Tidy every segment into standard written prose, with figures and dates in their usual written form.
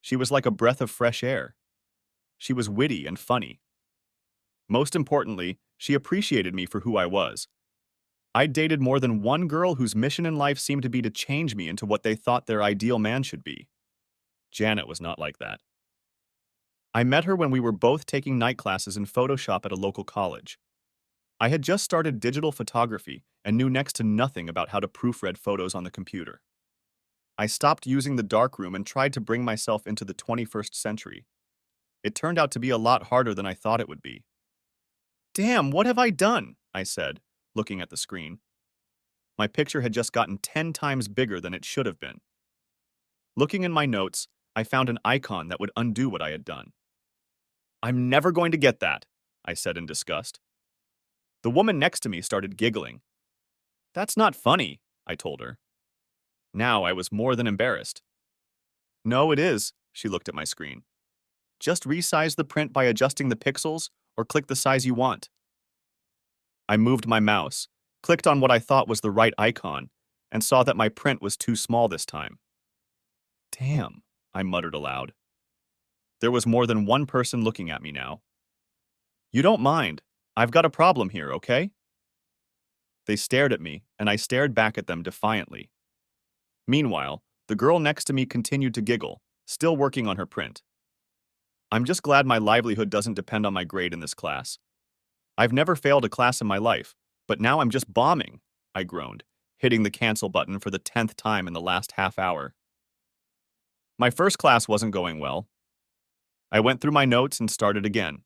She was like a breath of fresh air. She was witty and funny. Most importantly, she appreciated me for who I was. I'd dated more than one girl whose mission in life seemed to be to change me into what they thought their ideal man should be. Janet was not like that. I met her when we were both taking night classes in Photoshop at a local college. I had just started digital photography and knew next to nothing about how to proofread photos on the computer. I stopped using the darkroom and tried to bring myself into the 21st century. It turned out to be a lot harder than I thought it would be. Damn, what have I done? I said, looking at the screen. My picture had just gotten 10 times bigger than it should have been. Looking in my notes, I found an icon that would undo what I had done. I'm never going to get that, I said in disgust. The woman next to me started giggling. That's not funny, I told her. Now I was more than embarrassed. No, it is, she looked at my screen. Just resize the print by adjusting the pixels or click the size you want. I moved my mouse, clicked on what I thought was the right icon, and saw that my print was too small this time. Damn, I muttered aloud. There was more than one person looking at me now. You don't mind. I've got a problem here, okay? They stared at me, and I stared back at them defiantly. Meanwhile, the girl next to me continued to giggle, still working on her print. I'm just glad my livelihood doesn't depend on my grade in this class. I've never failed a class in my life, but now I'm just bombing, I groaned, hitting the cancel button for the 10th time in the last half hour. My first class wasn't going well. I went through my notes and started again.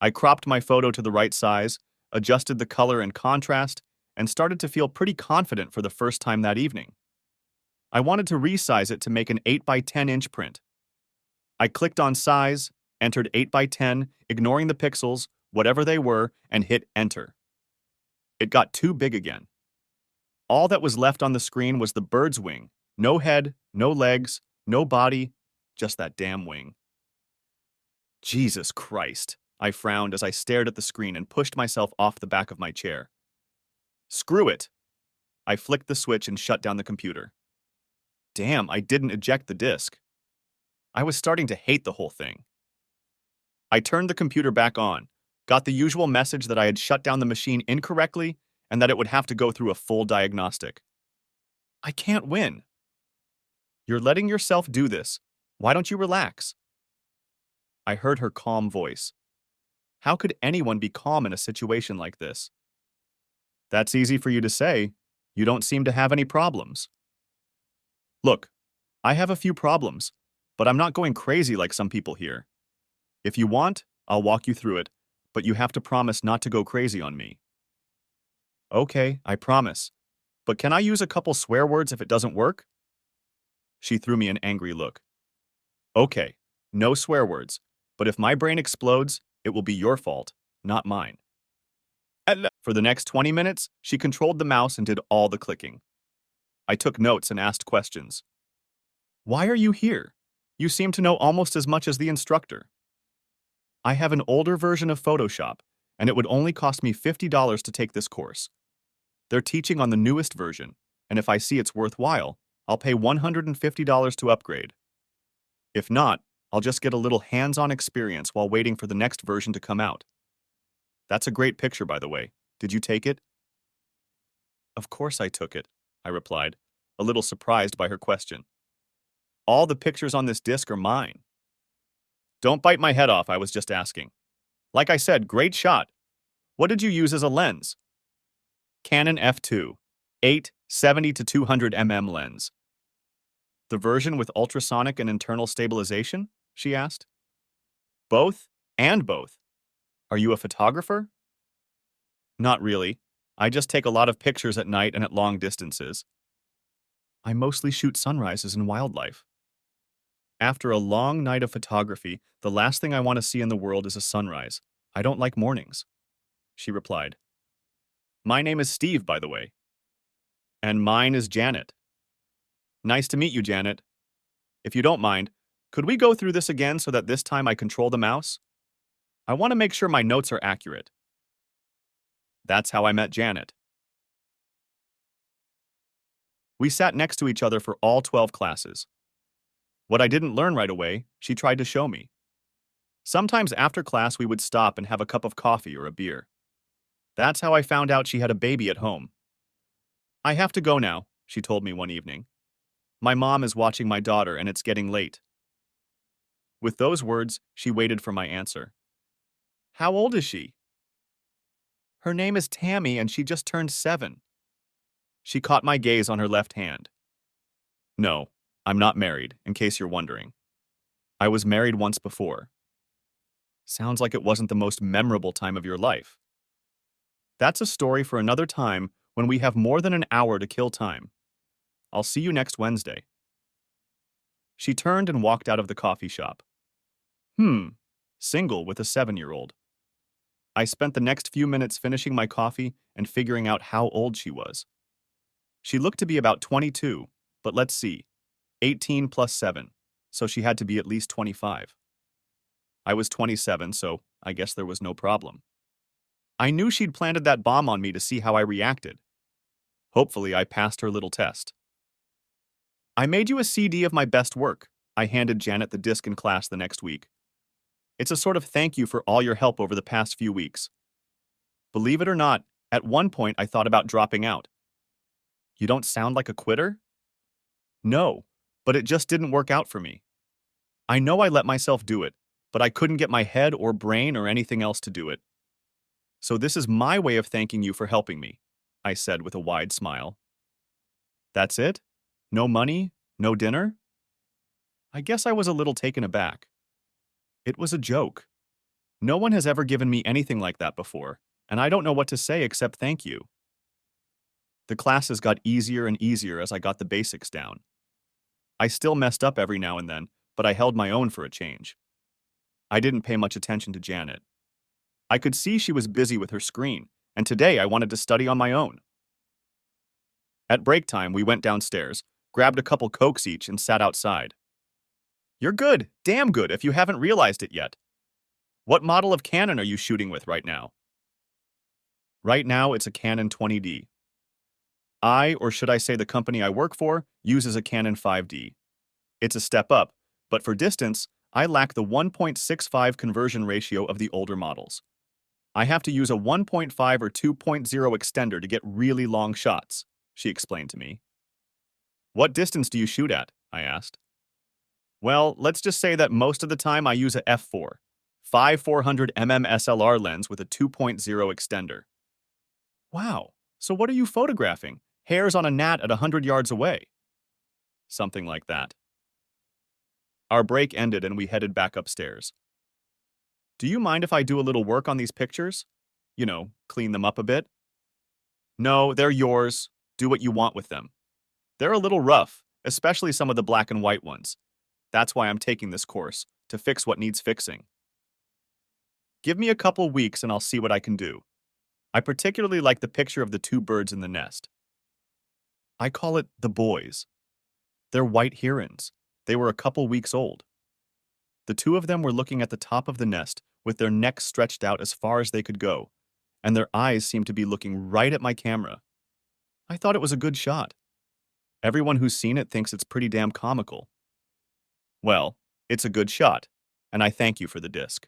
I cropped my photo to the right size, adjusted the color and contrast, and started to feel pretty confident for the first time that evening. I wanted to resize it to make an 8 by 10 inch print. I clicked on size, entered 8 by 10, ignoring the pixels, whatever they were, and hit enter. It got too big again. All that was left on the screen was the bird's wing. No head, no legs, no body, just that damn wing. Jesus Christ, I frowned as I stared at the screen and pushed myself off the back of my chair. Screw it. I flicked the switch and shut down the computer. Damn, I didn't eject the disk. I was starting to hate the whole thing. I turned the computer back on, got the usual message that I had shut down the machine incorrectly and that it would have to go through a full diagnostic. I can't win. You're letting yourself do this. Why don't you relax? I heard her calm voice. How could anyone be calm in a situation like this? That's easy for you to say. You don't seem to have any problems. Look, I have a few problems, but I'm not going crazy like some people here. If you want, I'll walk you through it, but you have to promise not to go crazy on me. Okay, I promise. But can I use a couple swear words if it doesn't work? She threw me an angry look. Okay, no swear words, but if my brain explodes, it will be your fault, not mine. For the next 20 minutes, she controlled the mouse and did all the clicking. I took notes and asked questions. Why are you here? You seem to know almost as much as the instructor. I have an older version of Photoshop, and it would only cost me $50 to take this course. They're teaching on the newest version, and if I see it's worthwhile, I'll pay $150 to upgrade. If not, I'll just get a little hands-on experience while waiting for the next version to come out. That's a great picture, by the way. Did you take it? Of course I took it, I replied, a little surprised by her question. All the pictures on this disc are mine. Don't bite my head off, I was just asking. Like I said, great shot. What did you use as a lens? Canon f2, 870 to 200 mm lens. The version with ultrasonic and internal stabilization? She asked. Both and both. Are you a photographer? Not really. I just take a lot of pictures at night and at long distances. I mostly shoot sunrises and wildlife. After a long night of photography, the last thing I want to see in the world is a sunrise. I don't like mornings, she replied. My name is Steve, by the way. And mine is Janet. Nice to meet you, Janet. If you don't mind, could we go through this again so that this time I control the mouse? I want to make sure my notes are accurate. That's how I met Janet. We sat next to each other for all 12 classes. What I didn't learn right away, she tried to show me. Sometimes after class, we would stop and have a cup of coffee or a beer. That's how I found out she had a baby at home. I have to go now, she told me one evening. My mom is watching my daughter and it's getting late. With those words, she waited for my answer. How old is she? Her name is Tammy and she just turned 7. She caught my gaze on her left hand. No, I'm not married, in case you're wondering. I was married once before. Sounds like it wasn't the most memorable time of your life. That's a story for another time when we have more than an hour to kill time. I'll see you next Wednesday. She turned and walked out of the coffee shop. Single with a 7-year-old. I spent the next few minutes finishing my coffee and figuring out how old she was. She looked to be about 22, but let's see. 18 plus 7, so she had to be at least 25. I was 27, so I guess there was no problem. I knew she'd planted that bomb on me to see how I reacted. Hopefully, I passed her little test. I made you a CD of my best work. I handed Janet the disc in class the next week. It's a sort of thank you for all your help over the past few weeks. Believe it or not, at one point I thought about dropping out. You don't sound like a quitter? No, but it just didn't work out for me. I know I let myself do it, but I couldn't get my head or brain or anything else to do it. So this is my way of thanking you for helping me, I said with a wide smile. That's it? No money? No dinner? I guess I was a little taken aback. It was a joke. No one has ever given me anything like that before, and I don't know what to say except thank you. The classes got easier and easier as I got the basics down. I still messed up every now and then, but I held my own for a change. I didn't pay much attention to Janet. I could see she was busy with her screen, and today I wanted to study on my own. At break time, we went downstairs, grabbed a couple Cokes each, and sat outside. You're good, damn good, if you haven't realized it yet. What model of Canon are you shooting with right now? Right now, it's a Canon 20D. Or should I say the company I work for, uses a Canon 5D. It's a step up, but for distance, I lack the 1.65 conversion ratio of the older models. I have to use a 1.5 or 2.0 extender to get really long shots, she explained to me. What distance do you shoot at? I asked. Well, let's just say that most of the time I use a f4, 5400mm SLR lens with a 2.0 extender. Wow, so what are you photographing? Hairs on a gnat at 100 yards away? Something like that. Our break ended and we headed back upstairs. Do you mind if I do a little work on these pictures? Clean them up a bit? No, they're yours. Do what you want with them. They're a little rough, especially some of the black and white ones. That's why I'm taking this course, to fix what needs fixing. Give me a couple weeks and I'll see what I can do. I particularly like the picture of the 2 birds in the nest. I call it the boys. They're white herons. They were a couple weeks old. The 2 of them were looking at the top of the nest with their necks stretched out as far as they could go, and their eyes seemed to be looking right at my camera. I thought it was a good shot. Everyone who's seen it thinks it's pretty damn comical. Well, it's a good shot, and I thank you for the disc.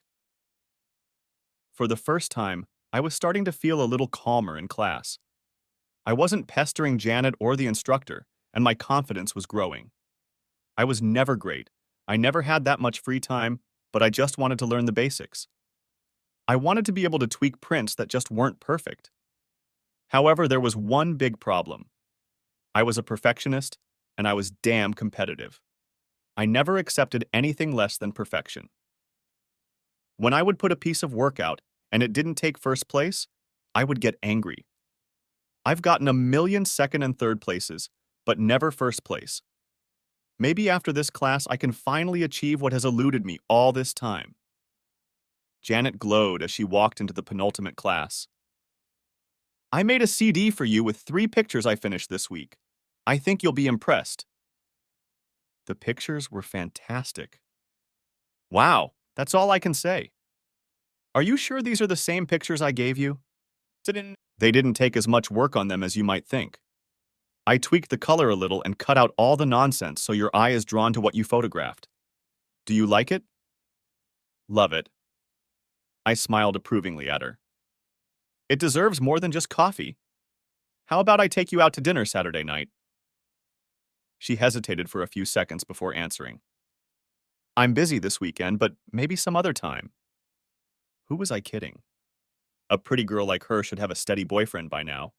For the first time, I was starting to feel a little calmer in class. I wasn't pestering Janet or the instructor, and my confidence was growing. I was never great. I never had that much free time, but I just wanted to learn the basics. I wanted to be able to tweak prints that just weren't perfect. However, there was one big problem. I was a perfectionist, and I was damn competitive. I never accepted anything less than perfection. When I would put a piece of work out and it didn't take first place, I would get angry. I've gotten a million second and third places, but never first place. Maybe after this class I can finally achieve what has eluded me all this time. Janet glowed as she walked into the penultimate class. I made a CD for you with 3 pictures I finished this week. I think you'll be impressed. The pictures were fantastic. Wow, that's all I can say. Are you sure these are the same pictures I gave you? They didn't take as much work on them as you might think. I tweaked the color a little and cut out all the nonsense so your eye is drawn to what you photographed. Do you like it? Love it. I smiled approvingly at her. It deserves more than just coffee. How about I take you out to dinner Saturday night? She hesitated for a few seconds before answering. I'm busy this weekend, but maybe some other time. Who was I kidding? A pretty girl like her should have a steady boyfriend by now.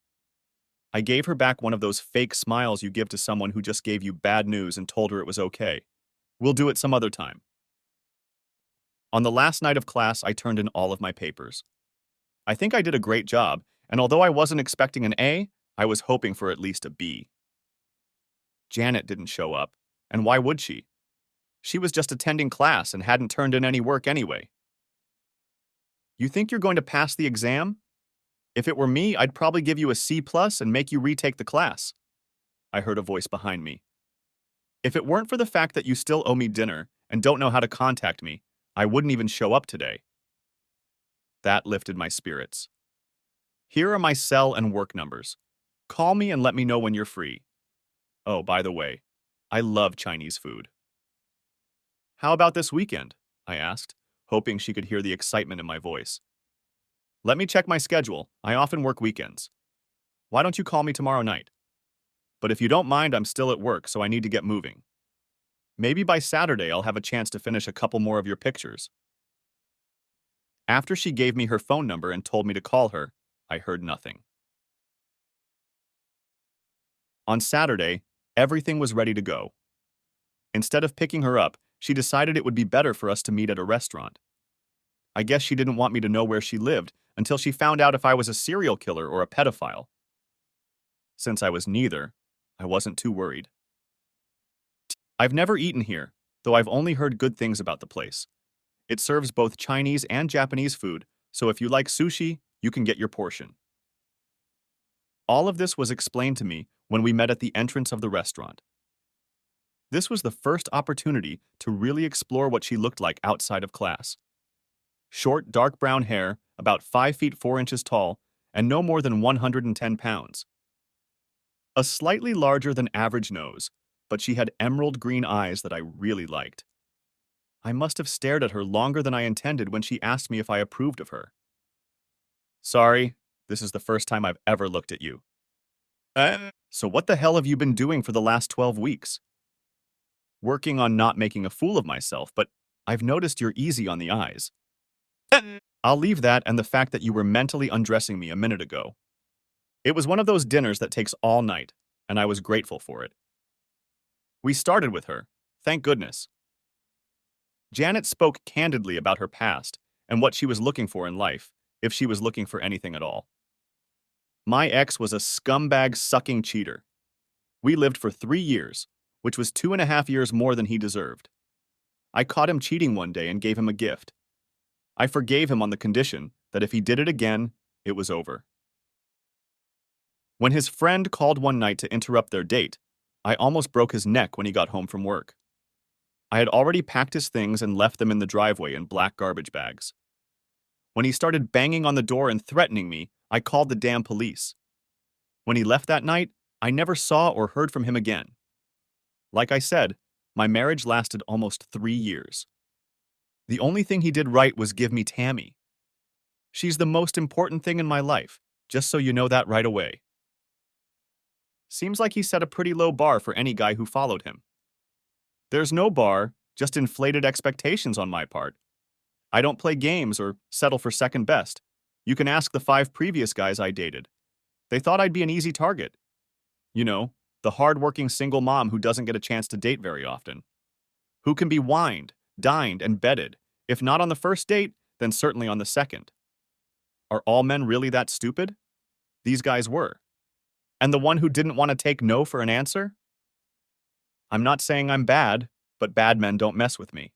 I gave her back one of those fake smiles you give to someone who just gave you bad news and told her it was okay. We'll do it some other time. On the last night of class, I turned in all of my papers. I think I did a great job, and although I wasn't expecting an A, I was hoping for at least a B. Janet didn't show up, and why would she? She was just attending class and hadn't turned in any work anyway. You think you're going to pass the exam? If it were me, I'd probably give you a C+ and make you retake the class. I heard a voice behind me. If it weren't for the fact that you still owe me dinner and don't know how to contact me, I wouldn't even show up today. That lifted my spirits. Here are my cell and work numbers. Call me and let me know when you're free. Oh, by the way, I love Chinese food. How about this weekend? I asked, hoping she could hear the excitement in my voice. Let me check my schedule. I often work weekends. Why don't you call me tomorrow night? But if you don't mind, I'm still at work, so I need to get moving. Maybe by Saturday I'll have a chance to finish a couple more of your pictures. After she gave me her phone number and told me to call her, I heard nothing. On Saturday, everything was ready to go. Instead of picking her up, she decided it would be better for us to meet at a restaurant. I guess she didn't want me to know where she lived until she found out if I was a serial killer or a pedophile. Since I was neither, I wasn't too worried. I've never eaten here, though I've only heard good things about the place. It serves both Chinese and Japanese food, so if you like sushi, you can get your portion. All of this was explained to me when we met at the entrance of the restaurant. This was the first opportunity to really explore what she looked like outside of class. Short, dark brown hair, about 5 feet 4 inches tall, and no more than 110 pounds. A slightly larger than average nose, but she had emerald green eyes that I really liked. I must have stared at her longer than I intended when she asked me if I approved of her. Sorry, this is the first time I've ever looked at you. So what the hell have you been doing for the last 12 weeks? Working on not making a fool of myself, but I've noticed you're easy on the eyes. I'll leave that and the fact that you were mentally undressing me a minute ago. It was one of those dinners that takes all night, and I was grateful for it. We started with her, thank goodness. Janet spoke candidly about her past and what she was looking for in life, if she was looking for anything at all. My ex was a scumbag sucking cheater. We lived for 3 years, which was 2.5 years more than he deserved. I caught him cheating one day and gave him a gift. I forgave him on the condition that if he did it again, it was over. When his friend called one night to interrupt their date, I almost broke his neck when he got home from work. I had already packed his things and left them in the driveway in black garbage bags. When he started banging on the door and threatening me, I called the damn police. When he left that night, I never saw or heard from him again. Like I said, my marriage lasted almost 3 years. The only thing he did right was give me Tammy. She's the most important thing in my life, just so you know that right away. Seems like he set a pretty low bar for any guy who followed him. There's no bar, just inflated expectations on my part. I don't play games or settle for second best. You can ask the 5 previous guys I dated. They thought I'd be an easy target. You know, the hard-working single mom who doesn't get a chance to date very often. Who can be wined, dined, and bedded, if not on the first date, then certainly on the second. Are all men really that stupid? These guys were. And the one who didn't want to take no for an answer? I'm not saying I'm bad, but bad men don't mess with me.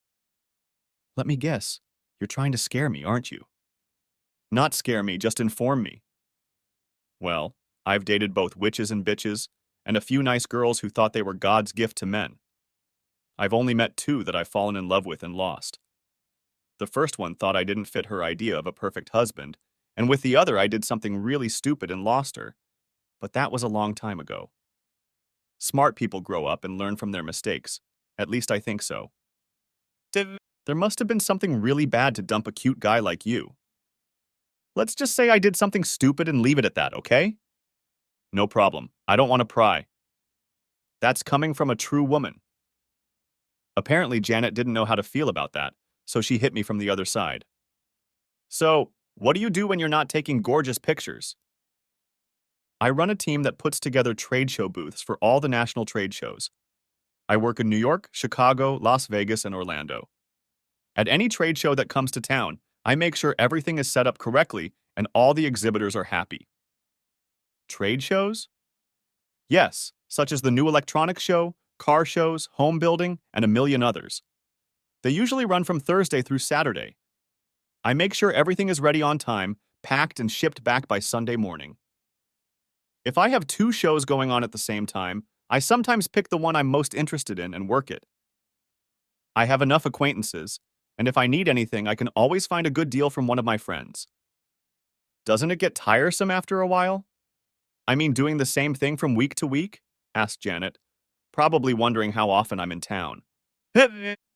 Let me guess, you're trying to scare me, aren't you? Not scare me, just inform me. Well, I've dated both witches and bitches, and a few nice girls who thought they were God's gift to men. I've only met 2 that I've fallen in love with and lost. The first one thought I didn't fit her idea of a perfect husband, and with the other I did something really stupid and lost her. But that was a long time ago. Smart people grow up and learn from their mistakes. At least I think so. There must have been something really bad to dump a cute guy like you. Let's just say I did something stupid and leave it at that, okay? No problem. I don't want to pry. That's coming from a true woman. Apparently, Janet didn't know how to feel about that, so she hit me from the other side. So, what do you do when you're not taking gorgeous pictures? I run a team that puts together trade show booths for all the national trade shows. I work in New York, Chicago, Las Vegas, and Orlando. At any trade show that comes to town, I make sure everything is set up correctly and all the exhibitors are happy. Trade shows? Yes, such as the new electronics show, car shows, home building, and a million others. They usually run from Thursday through Saturday. I make sure everything is ready on time, packed and shipped back by Sunday morning. If I have two shows going on at the same time, I sometimes pick the one I'm most interested in and work it. I have enough acquaintances, and if I need anything, I can always find a good deal from one of my friends. Doesn't it get tiresome after a while? I mean, doing the same thing from week to week? Asked Janet, probably wondering how often I'm in town.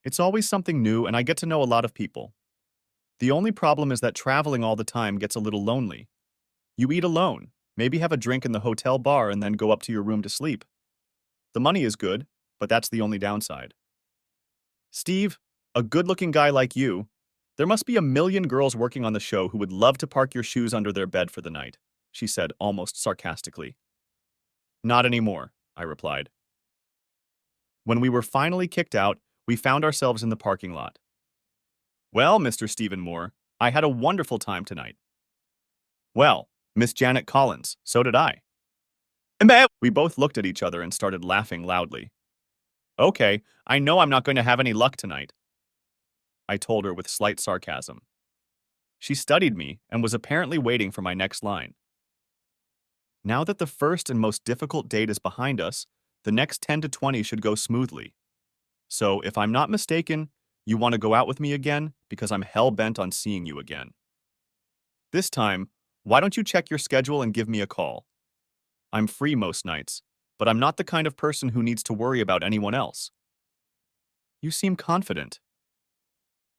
It's always something new, and I get to know a lot of people. The only problem is that traveling all the time gets a little lonely. You eat alone, maybe have a drink in the hotel bar, and then go up to your room to sleep. The money is good, but that's the only downside. Steve, a good-looking guy like you, there must be a million girls working on the show who would love to park your shoes under their bed for the night, she said almost sarcastically. Not anymore, I replied. When we were finally kicked out, we found ourselves in the parking lot. Well, Mr. Stephen Moore, I had a wonderful time tonight. Well, Miss Janet Collins, so did I. We both looked at each other and started laughing loudly. Okay, I know I'm not going to have any luck tonight, I told her with slight sarcasm. She studied me and was apparently waiting for my next line. Now that the first and most difficult date is behind us, the next 10 to 20 should go smoothly. So, if I'm not mistaken, you want to go out with me again because I'm hell-bent on seeing you again. This time, why don't you check your schedule and give me a call? I'm free most nights, but I'm not the kind of person who needs to worry about anyone else. You seem confident.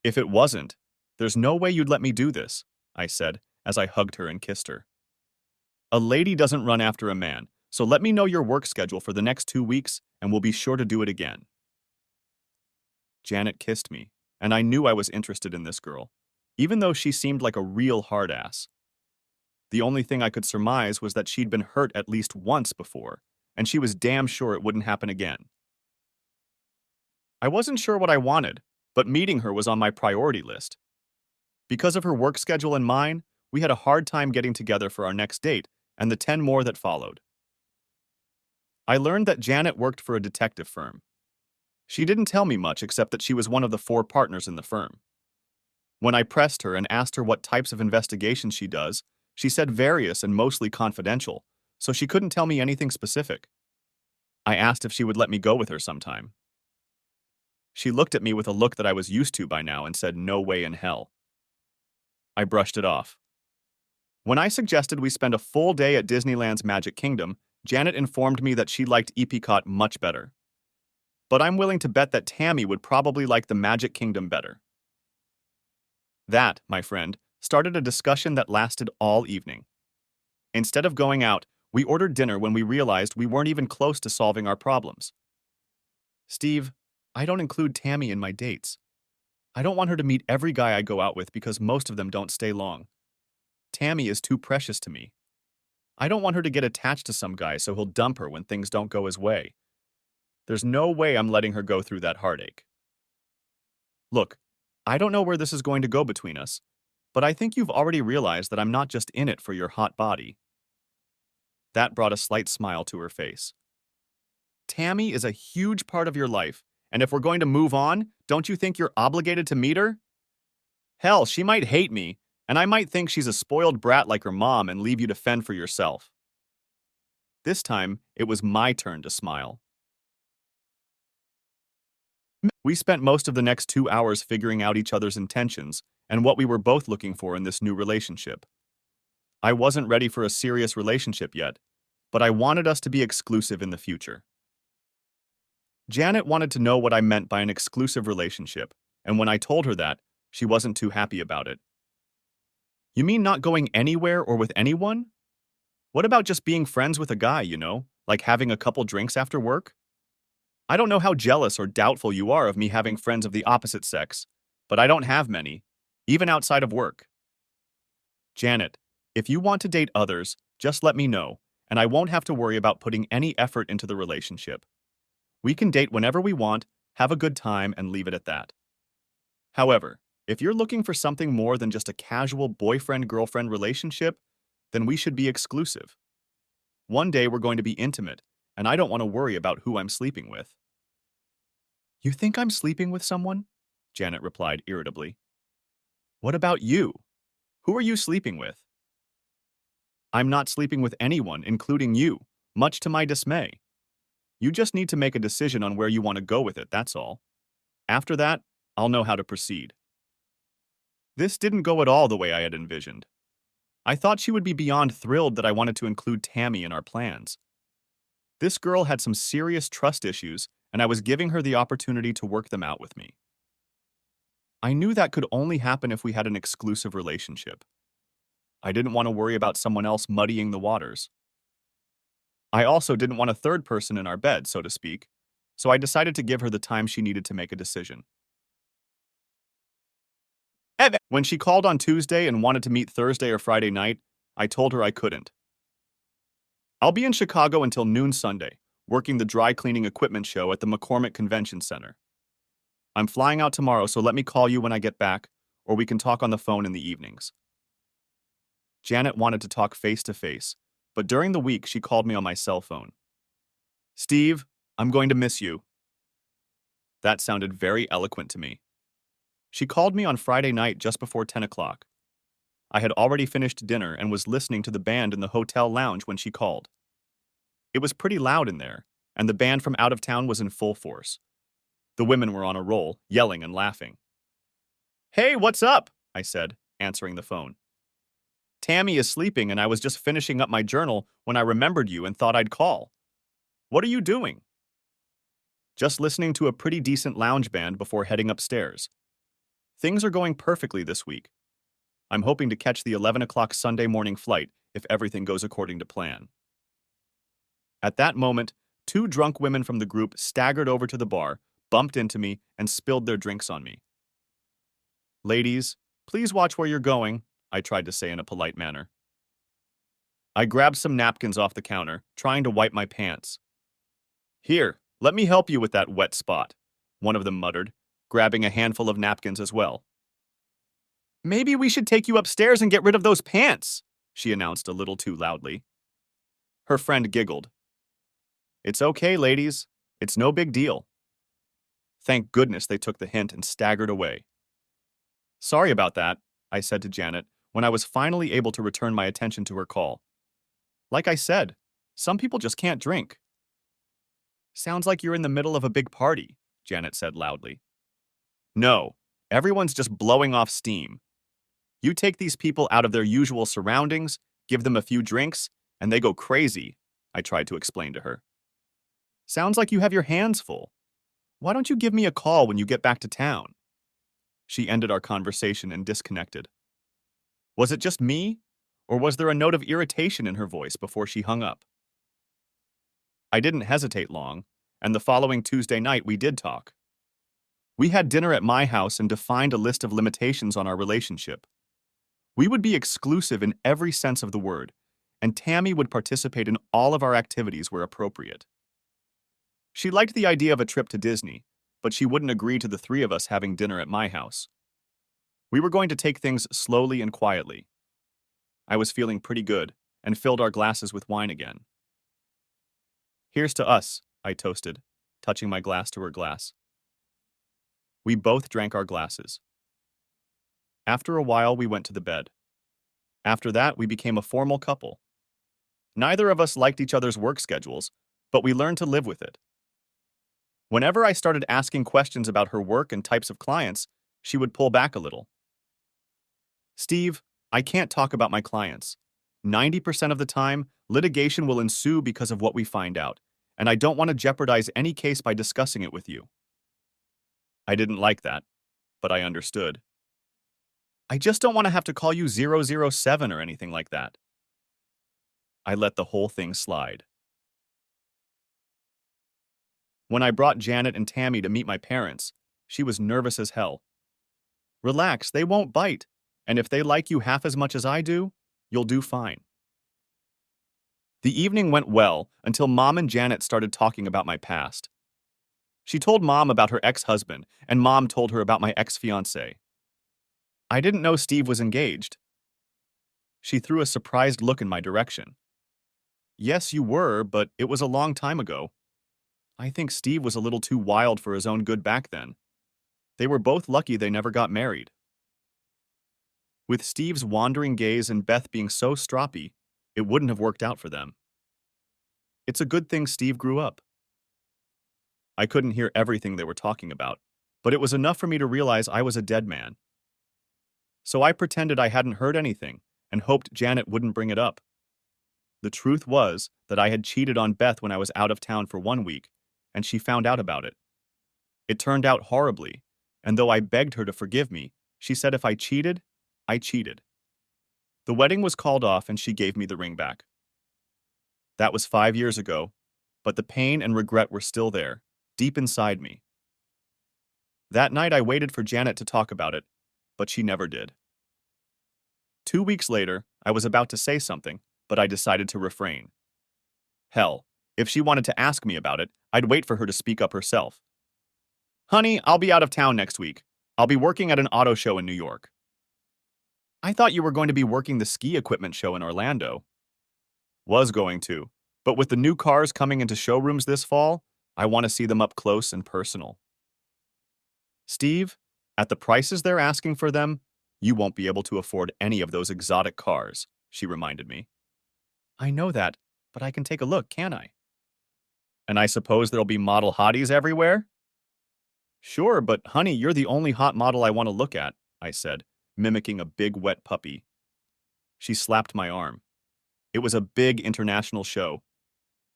If it wasn't, there's no way you'd let me do this, I said as I hugged her and kissed her. A lady doesn't run after a man, so let me know your work schedule for the next 2 weeks and we'll be sure to do it again. Janet kissed me, and I knew I was interested in this girl, even though she seemed like a real hard ass. The only thing I could surmise was that she'd been hurt at least once before, and she was damn sure it wouldn't happen again. I wasn't sure what I wanted, but meeting her was on my priority list. Because of her work schedule and mine, we had a hard time getting together for our next date and the 10 more that followed. I learned that Janet worked for a detective firm. She didn't tell me much except that she was one of the 4 partners in the firm. When I pressed her and asked her what types of investigations she does, she said various and mostly confidential, so she couldn't tell me anything specific. I asked if she would let me go with her sometime. She looked at me with a look that I was used to by now and said no way in hell. I brushed it off. When I suggested we spend a full day at Disneyland's Magic Kingdom, Janet informed me that she liked Epcot much better. But I'm willing to bet that Tammy would probably like the Magic Kingdom better. That, my friend, started a discussion that lasted all evening. Instead of going out, we ordered dinner when we realized we weren't even close to solving our problems. Steve, I don't include Tammy in my dates. I don't want her to meet every guy I go out with because most of them don't stay long. Tammy is too precious to me. I don't want her to get attached to some guy so he'll dump her when things don't go his way. There's no way I'm letting her go through that heartache. Look, I don't know where this is going to go between us, but I think you've already realized that I'm not just in it for your hot body. That brought a slight smile to her face. Tammy is a huge part of your life, and if we're going to move on, don't you think you're obligated to meet her? Hell, she might hate me, and I might think she's a spoiled brat like her mom and leave you to fend for yourself. This time, it was my turn to smile. We spent most of the next 2 hours figuring out each other's intentions and what we were both looking for in this new relationship. I wasn't ready for a serious relationship yet, but I wanted us to be exclusive in the future. Janet wanted to know what I meant by an exclusive relationship, and when I told her that, she wasn't too happy about it. You mean not going anywhere or with anyone? What about just being friends with a guy, like having a couple drinks after work? I don't know how jealous or doubtful you are of me having friends of the opposite sex, but I don't have many, even outside of work. Janet, if you want to date others, just let me know, and I won't have to worry about putting any effort into the relationship. We can date whenever we want, have a good time, and leave it at that. However, if you're looking for something more than just a casual boyfriend-girlfriend relationship, then we should be exclusive. One day we're going to be intimate, and I don't want to worry about who I'm sleeping with. You think I'm sleeping with someone? Janet replied irritably. What about you? Who are you sleeping with? I'm not sleeping with anyone, including you, much to my dismay. You just need to make a decision on where you want to go with it, that's all. After that, I'll know how to proceed. This didn't go at all the way I had envisioned. I thought she would be beyond thrilled that I wanted to include Tammy in our plans. This girl had some serious trust issues, and I was giving her the opportunity to work them out with me. I knew that could only happen if we had an exclusive relationship. I didn't want to worry about someone else muddying the waters. I also didn't want a third person in our bed, so to speak, so I decided to give her the time she needed to make a decision. When she called on Tuesday and wanted to meet Thursday or Friday night, I told her I couldn't. I'll be in Chicago until noon Sunday, working the dry cleaning equipment show at the McCormick Convention Center. I'm flying out tomorrow, so let me call you when I get back, or we can talk on the phone in the evenings. Janet wanted to talk face to face, but during the week she called me on my cell phone. Steve, I'm going to miss you. That sounded very eloquent to me. She called me on Friday night just before 10 o'clock. I had already finished dinner and was listening to the band in the hotel lounge when she called. It was pretty loud in there, and the band from out of town was in full force. The women were on a roll, yelling and laughing. Hey, what's up? I said, answering the phone. Tammy is sleeping and I was just finishing up my journal when I remembered you and thought I'd call. What are you doing? Just listening to a pretty decent lounge band before heading upstairs. Things are going perfectly this week. I'm hoping to catch the 11 o'clock Sunday morning flight if everything goes according to plan. At that moment, two drunk women from the group staggered over to the bar, bumped into me, and spilled their drinks on me. Ladies, please watch where you're going, I tried to say in a polite manner. I grabbed some napkins off the counter, trying to wipe my pants. Here, let me help you with that wet spot, one of them muttered, grabbing a handful of napkins as well. Maybe we should take you upstairs and get rid of those pants, she announced a little too loudly. Her friend giggled. It's okay, ladies. It's no big deal. Thank goodness they took the hint and staggered away. Sorry about that, I said to Janet when I was finally able to return my attention to her call. Like I said, some people just can't drink. Sounds like you're in the middle of a big party, Janet said loudly. No, everyone's just blowing off steam. You take these people out of their usual surroundings, give them a few drinks, and they go crazy, I tried to explain to her. Sounds like you have your hands full. Why don't you give me a call when you get back to town? She ended our conversation and disconnected. Was it just me, or was there a note of irritation in her voice before she hung up? I didn't hesitate long, and the following Tuesday night we did talk. We had dinner at my house and defined a list of limitations on our relationship. We would be exclusive in every sense of the word, and Tammy would participate in all of our activities where appropriate. She liked the idea of a trip to Disney, but she wouldn't agree to the three of us having dinner at my house. We were going to take things slowly and quietly. I was feeling pretty good and filled our glasses with wine again. Here's to us, I toasted, touching my glass to her glass. We both drank our glasses. After a while, we went to the bed. After that, we became a formal couple. Neither of us liked each other's work schedules, but we learned to live with it. Whenever I started asking questions about her work and types of clients, she would pull back a little. Steve, I can't talk about my clients. 90% of the time, litigation will ensue because of what we find out, and I don't want to jeopardize any case by discussing it with you. I didn't like that, but I understood. I just don't want to have to call you 007 or anything like that. I let the whole thing slide. When I brought Janet and Tammy to meet my parents, she was nervous as hell. Relax, they won't bite, and if they like you half as much as I do, you'll do fine. The evening went well until Mom and Janet started talking about my past. She told Mom about her ex-husband, and Mom told her about my ex-fiancé. I didn't know Steve was engaged. She threw a surprised look in my direction. Yes, you were, but it was a long time ago. I think Steve was a little too wild for his own good back then. They were both lucky they never got married. With Steve's wandering gaze and Beth being so stroppy, it wouldn't have worked out for them. It's a good thing Steve grew up. I couldn't hear everything they were talking about, but it was enough for me to realize I was a dead man. So I pretended I hadn't heard anything and hoped Janet wouldn't bring it up. The truth was that I had cheated on Beth when I was out of town for 1 week, and she found out about it. It turned out horribly, and though I begged her to forgive me, she said if I cheated, I cheated. The wedding was called off and she gave me the ring back. That was 5 years ago, but the pain and regret were still there, deep inside me. That night I waited for Janet to talk about it, but she never did. 2 weeks later, I was about to say something, but I decided to refrain. Hell, if she wanted to ask me about it, I'd wait for her to speak up herself. Honey, I'll be out of town next week. I'll be working at an auto show in New York. I thought you were going to be working the ski equipment show in Orlando. Was going to, but with the new cars coming into showrooms this fall, I want to see them up close and personal. Steve, at the prices they're asking for them, you won't be able to afford any of those exotic cars, she reminded me. I know that, but I can take a look, can't I? And I suppose there'll be model hotties everywhere? Sure, but honey, you're the only hot model I want to look at, I said, mimicking a big wet puppy. She slapped my arm. It was a big international show.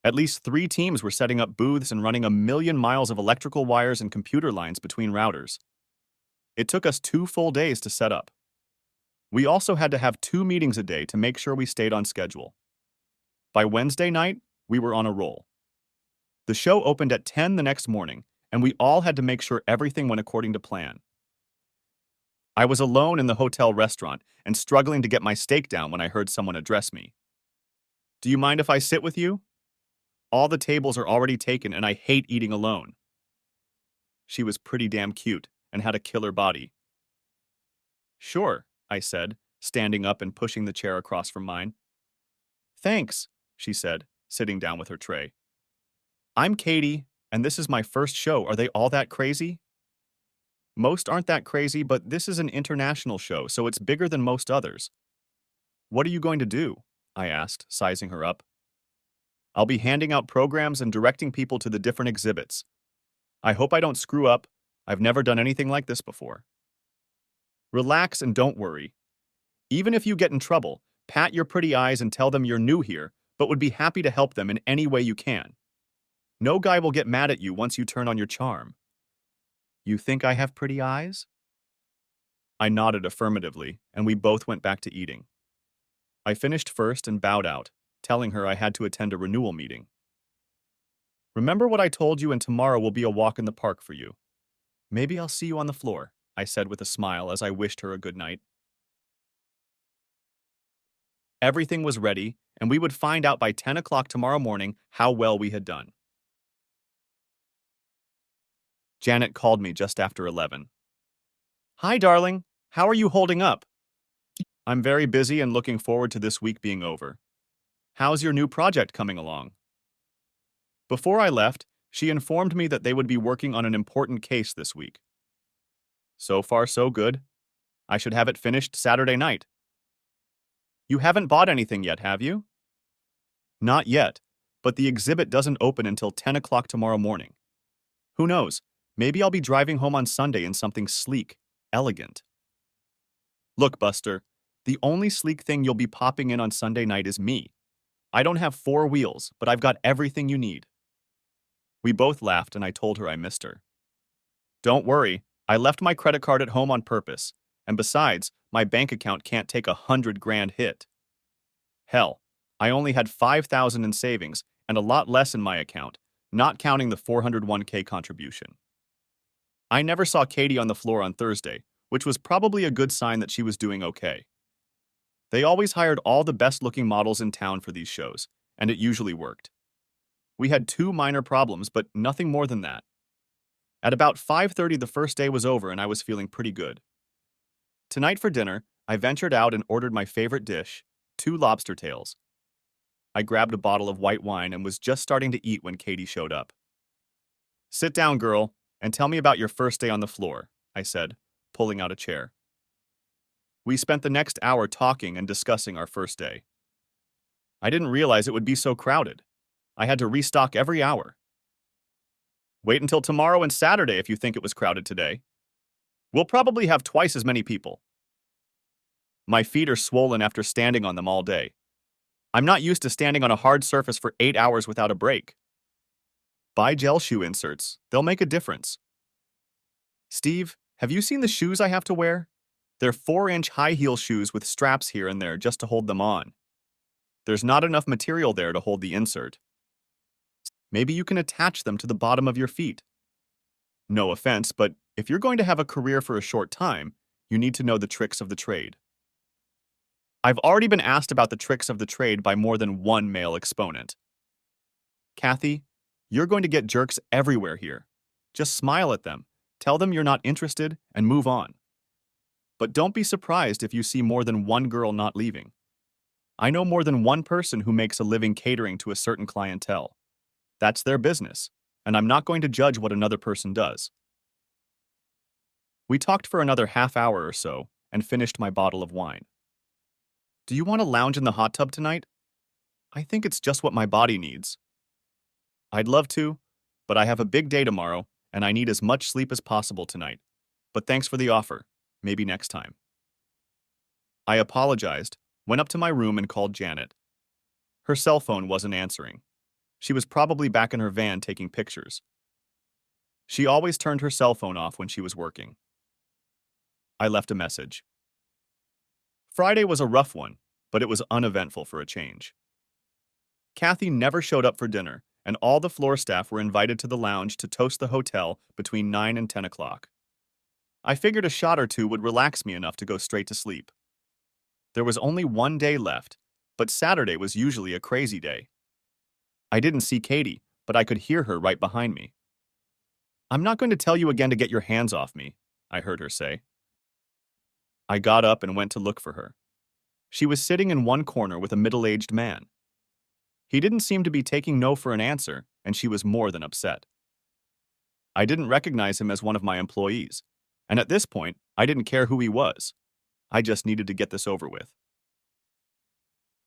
At least 3 teams were setting up booths and running 1,000,000 miles of electrical wires and computer lines between routers. It took us 2 full days to set up. We also had to have 2 meetings a day to make sure we stayed on schedule. By Wednesday night, we were on a roll. The show opened at 10 the next morning, and we all had to make sure everything went according to plan. I was alone in the hotel restaurant and struggling to get my steak down when I heard someone address me. Do you mind if I sit with you? All the tables are already taken and I hate eating alone. She was pretty damn cute and had a killer body. Sure, I said, standing up and pushing the chair across from mine. Thanks, she said, sitting down with her tray. I'm Katie, and this is my first show. Are they all that crazy? Most aren't that crazy, but this is an international show, so it's bigger than most others. What are you going to do? I asked, sizing her up. I'll be handing out programs and directing people to the different exhibits. I hope I don't screw up. I've never done anything like this before. Relax and don't worry. Even if you get in trouble, pat your pretty eyes and tell them you're new here, but would be happy to help them in any way you can. No guy will get mad at you once you turn on your charm. You think I have pretty eyes? I nodded affirmatively, and we both went back to eating. I finished first and bowed out, telling her I had to attend a renewal meeting. Remember what I told you, and tomorrow will be a walk in the park for you. Maybe I'll see you on the floor, I said with a smile as I wished her a good night. Everything was ready, and we would find out by 10 o'clock tomorrow morning how well we had done. Janet called me just after 11. Hi, darling. How are you holding up? I'm very busy and looking forward to this week being over. How's your new project coming along? Before I left, she informed me that they would be working on an important case this week. So far, so good. I should have it finished Saturday night. You haven't bought anything yet, have you? Not yet, but the exhibit doesn't open until 10 o'clock tomorrow morning. Who knows? Maybe I'll be driving home on Sunday in something sleek, elegant. Look, Buster, the only sleek thing you'll be popping in on Sunday night is me. I don't have 4 wheels, but I've got everything you need. We both laughed and I told her I missed her. Don't worry, I left my credit card at home on purpose, and besides, my bank account can't take $100,000 hit. Hell, I only had 5,000 in savings and a lot less in my account, not counting the 401k contribution. I never saw Katie on the floor on Thursday, which was probably a good sign that she was doing okay. They always hired all the best-looking models in town for these shows, and it usually worked. We had 2 minor problems, but nothing more than that. At about 5:30 the first day was over and I was feeling pretty good. Tonight for dinner, I ventured out and ordered my favorite dish, 2 lobster tails. I grabbed a bottle of white wine and was just starting to eat when Katie showed up. Sit down, girl, and tell me about your first day on the floor, I said, pulling out a chair. We spent the next hour talking and discussing our first day. I didn't realize it would be so crowded. I had to restock every hour. Wait until tomorrow and Saturday if you think it was crowded today. We'll probably have twice as many people. My feet are swollen after standing on them all day. I'm not used to standing on a hard surface for 8 hours without a break. Buy gel shoe inserts. They'll make a difference. Steve, have you seen the shoes I have to wear? They're 4-inch high heel shoes with straps here and there just to hold them on. There's not enough material there to hold the insert. Maybe you can attach them to the bottom of your feet. No offense, but if you're going to have a career for a short time, you need to know the tricks of the trade. I've already been asked about the tricks of the trade by more than one male exponent. Kathy, you're going to get jerks everywhere here. Just smile at them, tell them you're not interested, and move on. But don't be surprised if you see more than one girl not leaving. I know more than one person who makes a living catering to a certain clientele. That's their business, and I'm not going to judge what another person does. We talked for another half hour or so and finished my bottle of wine. Do you want to lounge in the hot tub tonight? I think it's just what my body needs. I'd love to, but I have a big day tomorrow and I need as much sleep as possible tonight. But thanks for the offer. Maybe next time. I apologized, went up to my room and called Janet. Her cell phone wasn't answering. She was probably back in her van taking pictures. She always turned her cell phone off when she was working. I left a message. Friday was a rough one, but it was uneventful for a change. Kathy never showed up for dinner, and all the floor staff were invited to the lounge to toast the hotel between 9 and 10 o'clock. I figured a shot or two would relax me enough to go straight to sleep. There was only one day left, but Saturday was usually a crazy day. I didn't see Katie, but I could hear her right behind me. I'm not going to tell you again to get your hands off me, I heard her say. I got up and went to look for her. She was sitting in one corner with a middle-aged man. He didn't seem to be taking no for an answer, and she was more than upset. I didn't recognize him as one of my employees, and at this point, I didn't care who he was. I just needed to get this over with.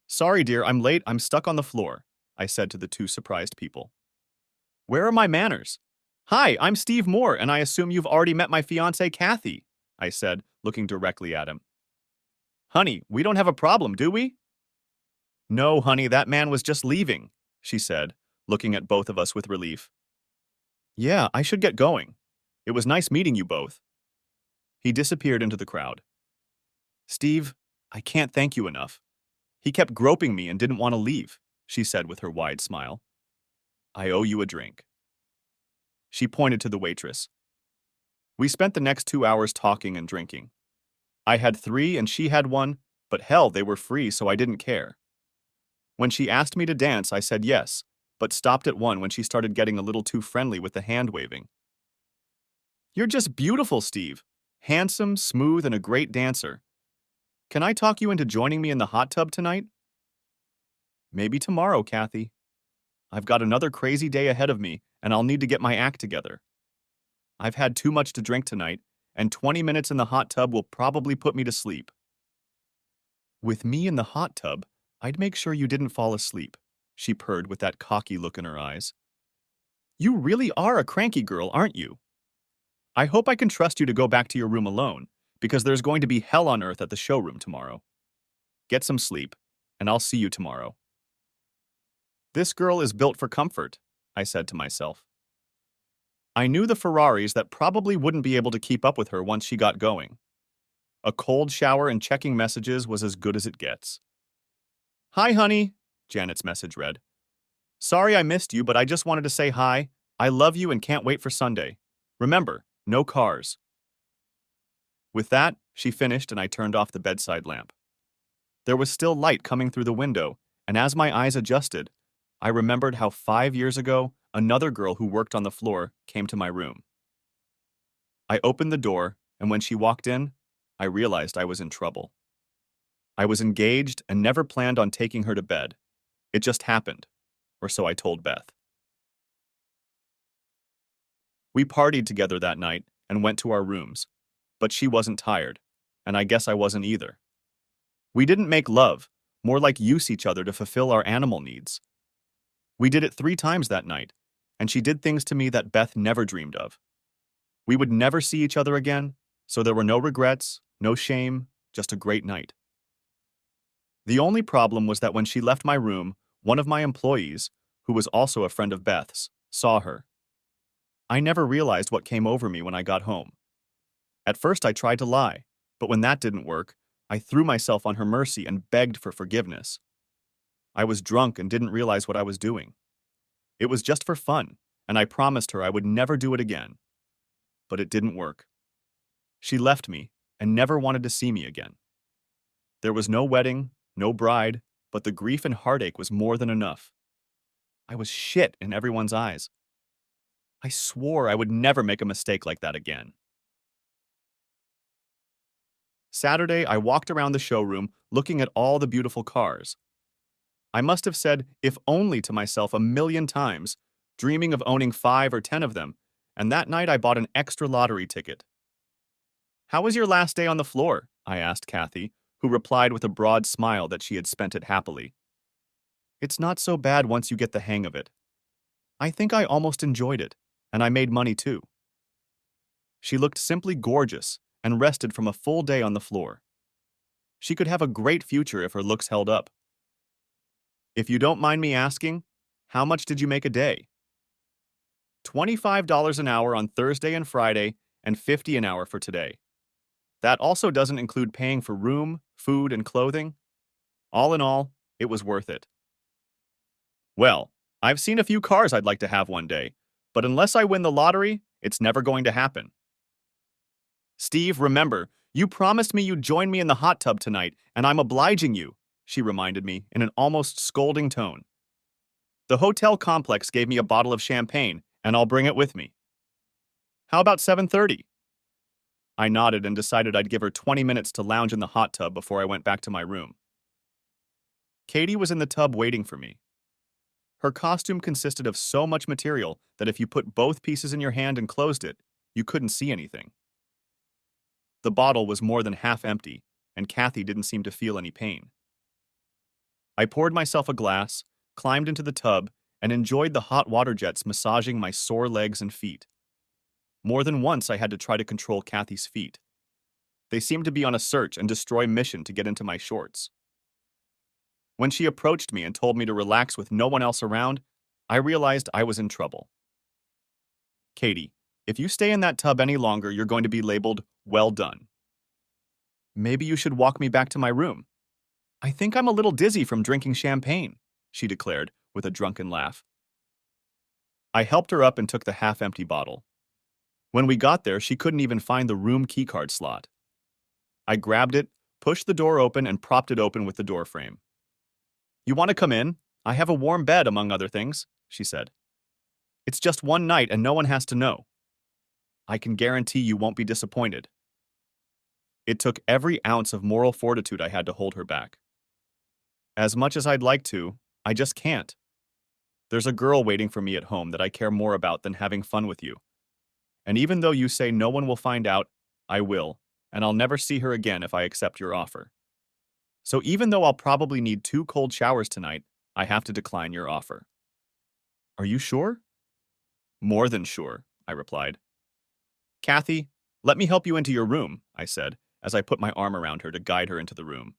Sorry, dear, I'm late. I'm stuck on the floor, I said to the 2 surprised people. Where are my manners? Hi, I'm Steve Moore, and I assume you've already met my fiancée, Kathy, I said, looking directly at him. Honey, we don't have a problem, do we? No, honey, that man was just leaving, she said, looking at both of us with relief. Yeah, I should get going. It was nice meeting you both. He disappeared into the crowd. Steve, I can't thank you enough. He kept groping me and didn't want to leave, she said with her wide smile. I owe you a drink. She pointed to the waitress. We spent the next 2 hours talking and drinking. I had 3 and she had 1, but hell, they were free, so I didn't care. When she asked me to dance, I said yes, but stopped at 1 when she started getting a little too friendly with the hand-waving. You're just beautiful, Steve. Handsome, smooth, and a great dancer. Can I talk you into joining me in the hot tub tonight? Maybe tomorrow, Kathy. I've got another crazy day ahead of me, and I'll need to get my act together. I've had too much to drink tonight, and 20 minutes in the hot tub will probably put me to sleep. With me in the hot tub, I'd make sure you didn't fall asleep, she purred with that cocky look in her eyes. You really are a cranky girl, aren't you? I hope I can trust you to go back to your room alone, because there's going to be hell on earth at the showroom tomorrow. Get some sleep, and I'll see you tomorrow. This girl is built for comfort, I said to myself. I knew the Ferraris that probably wouldn't be able to keep up with her once she got going. A cold shower and checking messages was as good as it gets. Hi, honey, Janet's message read. Sorry I missed you, but I just wanted to say hi. I love you and can't wait for Sunday. Remember, no cars. With that, she finished and I turned off the bedside lamp. There was still light coming through the window, and as my eyes adjusted, I remembered how 5 years ago, another girl who worked on the floor came to my room. I opened the door, and when she walked in, I realized I was in trouble. I was engaged and never planned on taking her to bed. It just happened, or so I told Beth. We partied together that night and went to our rooms, but she wasn't tired, and I guess I wasn't either. We didn't make love, more like use each other to fulfill our animal needs. We did it 3 times that night, and she did things to me that Beth never dreamed of. We would never see each other again, so there were no regrets, no shame, just a great night. The only problem was that when she left my room, one of my employees, who was also a friend of Beth's, saw her. I never realized what came over me when I got home. At first I tried to lie, but when that didn't work, I threw myself on her mercy and begged for forgiveness. I was drunk and didn't realize what I was doing. It was just for fun, and I promised her I would never do it again. But it didn't work. She left me and never wanted to see me again. There was no wedding, no bride, but the grief and heartache was more than enough. I was shit in everyone's eyes. I swore I would never make a mistake like that again. Saturday, I walked around the showroom looking at all the beautiful cars. I must have said if only to myself 1,000,000 times, dreaming of owning 5 or 10 of them, and that night I bought an extra lottery ticket. How was your last day on the floor? I asked Kathy, who replied with a broad smile that she had spent it happily. It's not so bad once you get the hang of it. I think I almost enjoyed it, and I made money too. She looked simply gorgeous and rested from a full day on the floor. She could have a great future if her looks held up. If you don't mind me asking, how much did you make a day? $25 an hour on Thursday and Friday, and $50 an hour for today. That also doesn't include paying for room, food, and clothing. All in all, it was worth it. Well, I've seen a few cars I'd like to have one day, but unless I win the lottery, it's never going to happen. Steve, remember, you promised me you'd join me in the hot tub tonight, and I'm obliging you, she reminded me in an almost scolding tone. The hotel complex gave me a bottle of champagne, and I'll bring it with me. How about 7:30? I nodded and decided I'd give her 20 minutes to lounge in the hot tub before I went back to my room. Katie was in the tub waiting for me. Her costume consisted of so much material that if you put both pieces in your hand and closed it, you couldn't see anything. The bottle was more than half empty, and Kathy didn't seem to feel any pain. I poured myself a glass, climbed into the tub, and enjoyed the hot water jets massaging my sore legs and feet. More than once I had to try to control Kathy's feet. They seemed to be on a search and destroy mission to get into my shorts. When she approached me and told me to relax with no one else around, I realized I was in trouble. Katie, if you stay in that tub any longer, you're going to be labeled, well done. Maybe you should walk me back to my room. I think I'm a little dizzy from drinking champagne, she declared with a drunken laugh. I helped her up and took the half-empty bottle. When we got there, she couldn't even find the room keycard slot. I grabbed it, pushed the door open, and propped it open with the door frame. You want to come in? I have a warm bed, among other things, she said. It's just one night and no one has to know. I can guarantee you won't be disappointed. It took every ounce of moral fortitude I had to hold her back. As much as I'd like to, I just can't. There's a girl waiting for me at home that I care more about than having fun with you. And even though you say no one will find out, I will, and I'll never see her again if I accept your offer. So even though I'll probably need 2 cold showers tonight, I have to decline your offer. Are you sure? More than sure, I replied. Kathy, let me help you into your room, I said, as I put my arm around her to guide her into the room.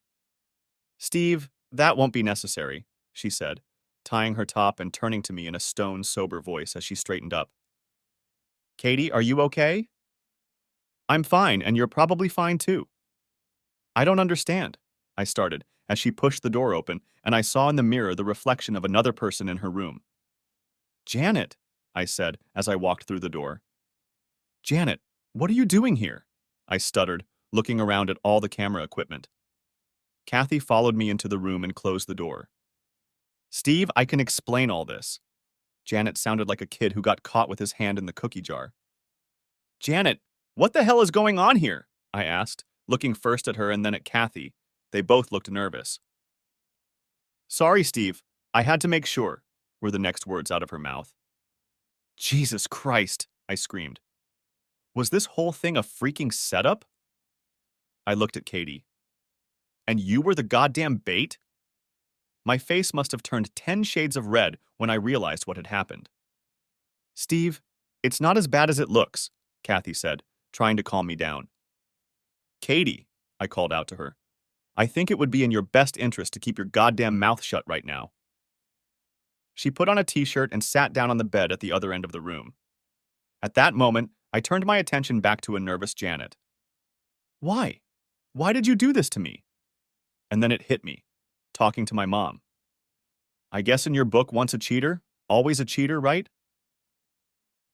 Steve, that won't be necessary, she said, tying her top and turning to me in a stone-sober voice as she straightened up. Katie, are you okay? I'm fine, and you're probably fine too. I don't understand, I started, as she pushed the door open, and I saw in the mirror the reflection of another person in her room. Janet, I said as I walked through the door. Janet, what are you doing here? I stuttered, looking around at all the camera equipment. Kathy followed me into the room and closed the door. Steve, I can explain all this. Janet sounded like a kid who got caught with his hand in the cookie jar. Janet, what the hell is going on here? I asked, looking first at her and then at Kathy. They both looked nervous. Sorry, Steve. I had to make sure, were the next words out of her mouth. Jesus Christ, I screamed. Was this whole thing a freaking setup? I looked at Katie. And you were the goddamn bait? My face must have turned 10 shades of red when I realized what had happened. Steve, it's not as bad as it looks, Kathy said, trying to calm me down. Katie, I called out to her, I think it would be in your best interest to keep your goddamn mouth shut right now. She put on a t-shirt and sat down on the bed at the other end of the room. At that moment, I turned my attention back to a nervous Janet. Why? Why did you do this to me? And then it hit me, talking to my mom. I guess in your book, once a cheater, always a cheater, right?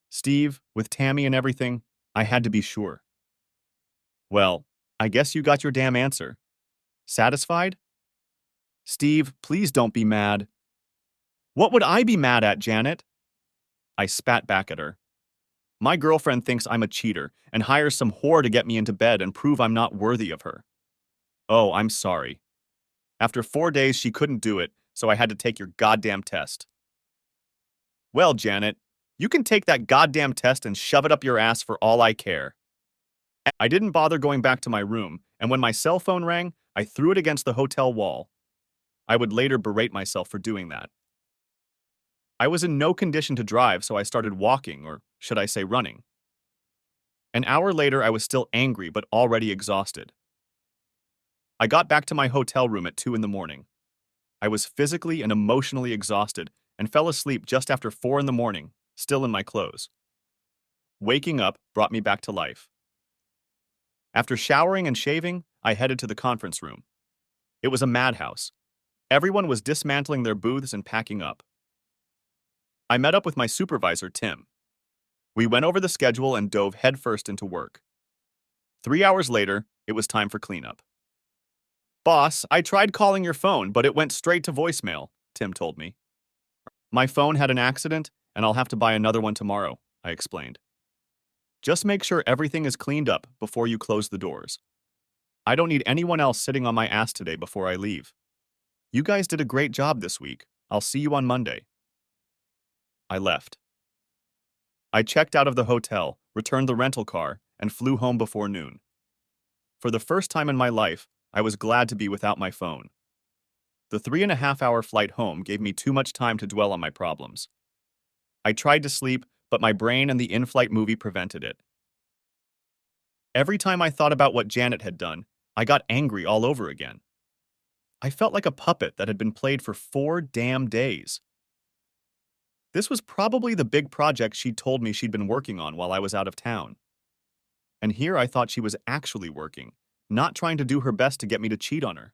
Steve, with Tammy and everything, I had to be sure. Well, I guess you got your damn answer. Satisfied? Steve, please don't be mad. What would I be mad at, Janet? I spat back at her. My girlfriend thinks I'm a cheater and hires some whore to get me into bed and prove I'm not worthy of her. Oh, I'm sorry. After 4 days, she couldn't do it, so I had to take your goddamn test. Well, Janet, you can take that goddamn test and shove it up your ass for all I care. I didn't bother going back to my room, and when my cell phone rang, I threw it against the hotel wall. I would later berate myself for doing that. I was in no condition to drive, so I started walking, or should I say running. An hour later, I was still angry but already exhausted. I got back to my hotel room at 2 in the morning. I was physically and emotionally exhausted and fell asleep just after 4 in the morning, still in my clothes. Waking up brought me back to life. After showering and shaving, I headed to the conference room. It was a madhouse. Everyone was dismantling their booths and packing up. I met up with my supervisor, Tim. We went over the schedule and dove headfirst into work. 3 hours later, it was time for cleanup. Boss, I tried calling your phone, but it went straight to voicemail, Tim told me. My phone had an accident, and I'll have to buy another one tomorrow, I explained. Just make sure everything is cleaned up before you close the doors. I don't need anyone else sitting on my ass today before I leave. You guys did a great job this week. I'll see you on Monday. I left. I checked out of the hotel, returned the rental car, and flew home before noon. For the first time in my life, I was glad to be without my phone. The 3.5-hour flight home gave me too much time to dwell on my problems. I tried to sleep, but my brain and the in-flight movie prevented it. Every time I thought about what Janet had done, I got angry all over again. I felt like a puppet that had been played for 4 damn days. This was probably the big project she'd told me she'd been working on while I was out of town. And here I thought she was actually working, not trying to do her best to get me to cheat on her.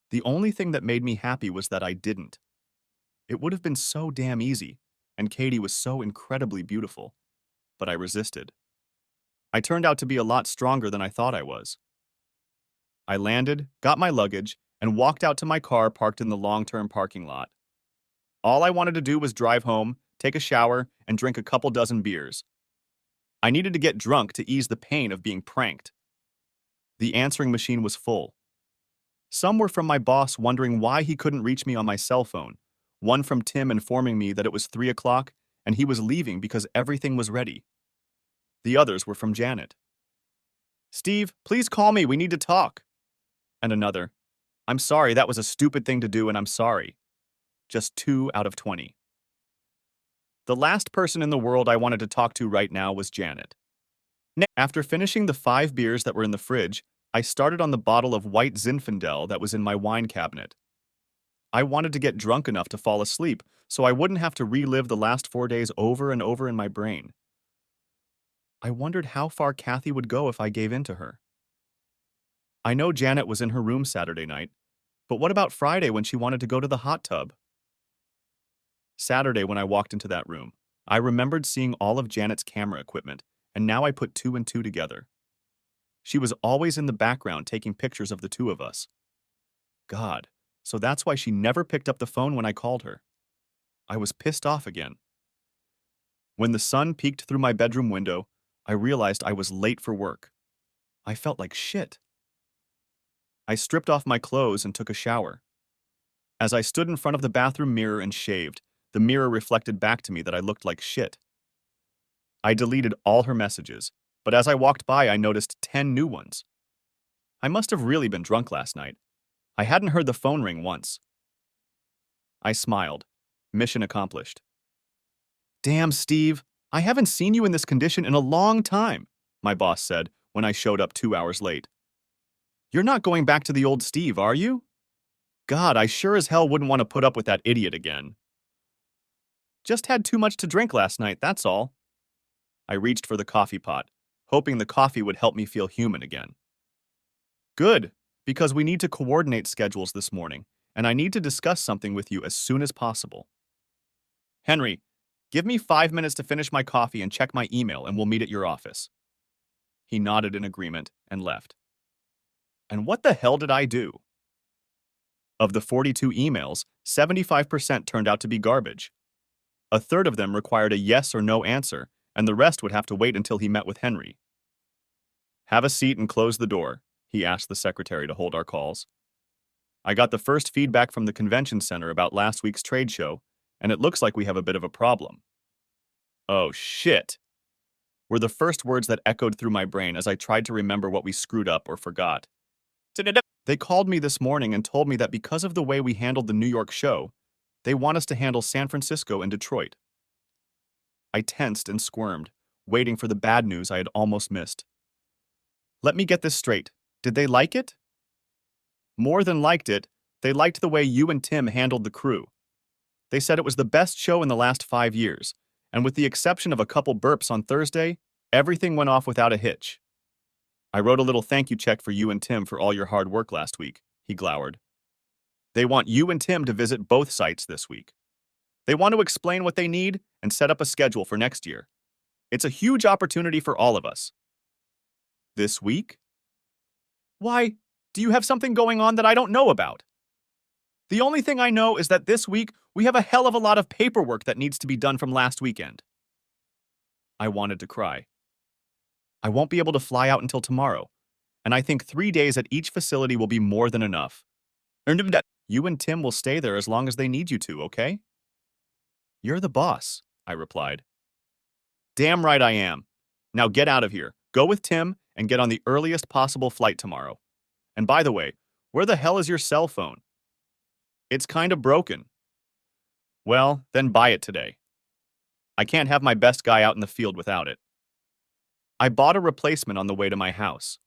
The only thing that made me happy was that I didn't. It would have been so damn easy, and Katie was so incredibly beautiful. But I resisted. I turned out to be a lot stronger than I thought I was. I landed, got my luggage, and walked out to my car parked in the long-term parking lot. All I wanted to do was drive home, take a shower, and drink a couple dozen beers. I needed to get drunk to ease the pain of being pranked. The answering machine was full. Some were from my boss wondering why he couldn't reach me on my cell phone, one from Tim informing me that it was 3 o'clock and he was leaving because everything was ready. The others were from Janet. Steve, please call me, we need to talk. And another, I'm sorry, that was a stupid thing to do and I'm sorry. Just 2 out of 20. The last person in the world I wanted to talk to right now was Janet. After finishing the 5 beers that were in the fridge, I started on the bottle of white Zinfandel that was in my wine cabinet. I wanted to get drunk enough to fall asleep so I wouldn't have to relive the last 4 days over and over in my brain. I wondered how far Kathy would go if I gave in to her. I know Janet was in her room Saturday night, but what about Friday when she wanted to go to the hot tub? Saturday when I walked into that room, I remembered seeing all of Janet's camera equipment, and now I put two and two together. She was always in the background taking pictures of the two of us. God, so that's why she never picked up the phone when I called her. I was pissed off again. When the sun peeked through my bedroom window, I realized I was late for work. I felt like shit. I stripped off my clothes and took a shower. As I stood in front of the bathroom mirror and shaved, the mirror reflected back to me that I looked like shit. I deleted all her messages, but as I walked by, I noticed 10 new ones. I must have really been drunk last night. I hadn't heard the phone ring once. I smiled. Mission accomplished. Damn, Steve, I haven't seen you in this condition in a long time, my boss said when I showed up 2 hours late. You're not going back to the old Steve, are you? God, I sure as hell wouldn't want to put up with that idiot again. Just had too much to drink last night, that's all. I reached for the coffee pot, hoping the coffee would help me feel human again. Good, because we need to coordinate schedules this morning, and I need to discuss something with you as soon as possible. Henry, give me 5 minutes to finish my coffee and check my email, and we'll meet at your office. He nodded in agreement and left. And what the hell did I do? Of the 42 emails, 75% turned out to be garbage. A third of them required a yes or no answer, and the rest would have to wait until he met with Henry. Have a seat and close the door, he asked the secretary to hold our calls. I got the first feedback from the convention center about last week's trade show, and it looks like we have a bit of a problem. Oh, shit, were the first words that echoed through my brain as I tried to remember what we screwed up or forgot. They called me this morning and told me that because of the way we handled the New York show, they want us to handle San Francisco and Detroit. I tensed and squirmed, waiting for the bad news I had almost missed. Let me get this straight. Did they like it? More than liked it, they liked the way you and Tim handled the crew. They said it was the best show in the last 5 years, and with the exception of a couple burps on Thursday, everything went off without a hitch. I wrote a little thank you check for you and Tim for all your hard work last week, he glowered. They want you and Tim to visit both sites this week. They want to explain what they need and set up a schedule for next year. It's a huge opportunity for all of us. This week? Why, do you have something going on that I don't know about? The only thing I know is that this week we have a hell of a lot of paperwork that needs to be done from last weekend. I wanted to cry. I won't be able to fly out until tomorrow, and I think 3 days at each facility will be more than enough. You and Tim will stay there as long as they need you to, okay? You're the boss, I replied. Damn right I am. Now get out of here. Go with Tim and get on the earliest possible flight tomorrow. And by the way, where the hell is your cell phone? It's kind of broken. Well, then buy it today. I can't have my best guy out in the field without it. I bought a replacement on the way to my house.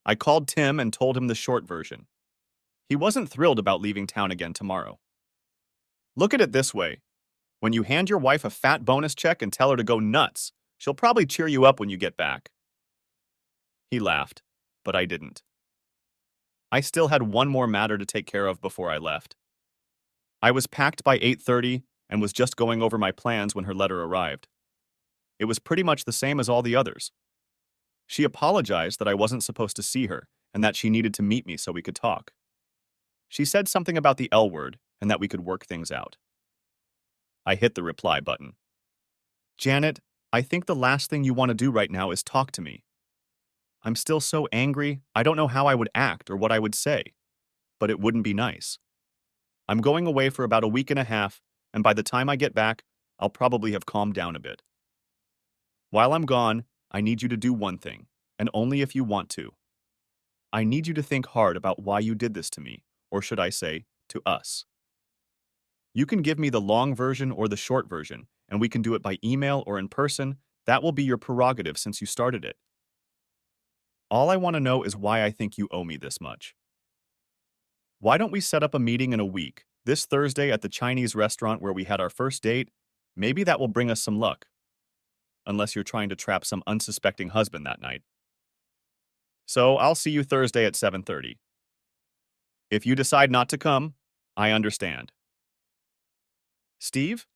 I called Tim and told him the short version. He wasn't thrilled about leaving town again tomorrow. Look at it this way. When you hand your wife a fat bonus check and tell her to go nuts, she'll probably cheer you up when you get back. He laughed, but I didn't. I still had one more matter to take care of before I left. I was packed by 8:30 and was just going over my plans when her letter arrived. It was pretty much the same as all the others. She apologized that I wasn't supposed to see her and that she needed to meet me so we could talk. She said something about the L word and that we could work things out. I hit the reply button. Janet, I think the last thing you want to do right now is talk to me. I'm still so angry, I don't know how I would act or what I would say, but it wouldn't be nice. I'm going away for about a week and a half, and by the time I get back, I'll probably have calmed down a bit. While I'm gone, I need you to do one thing, and only if you want to. I need you to think hard about why you did this to me, or should I say, to us. You can give me the long version or the short version, and we can do it by email or in person. That will be your prerogative since you started it. All I want to know is why I think you owe me this much. Why don't we set up a meeting in a week, this Thursday at the Chinese restaurant where we had our first date? Maybe that will bring us some luck. unless you're trying to trap some unsuspecting husband that night. So I'll see you Thursday at 7:30. If you decide not to come, I understand. Steve?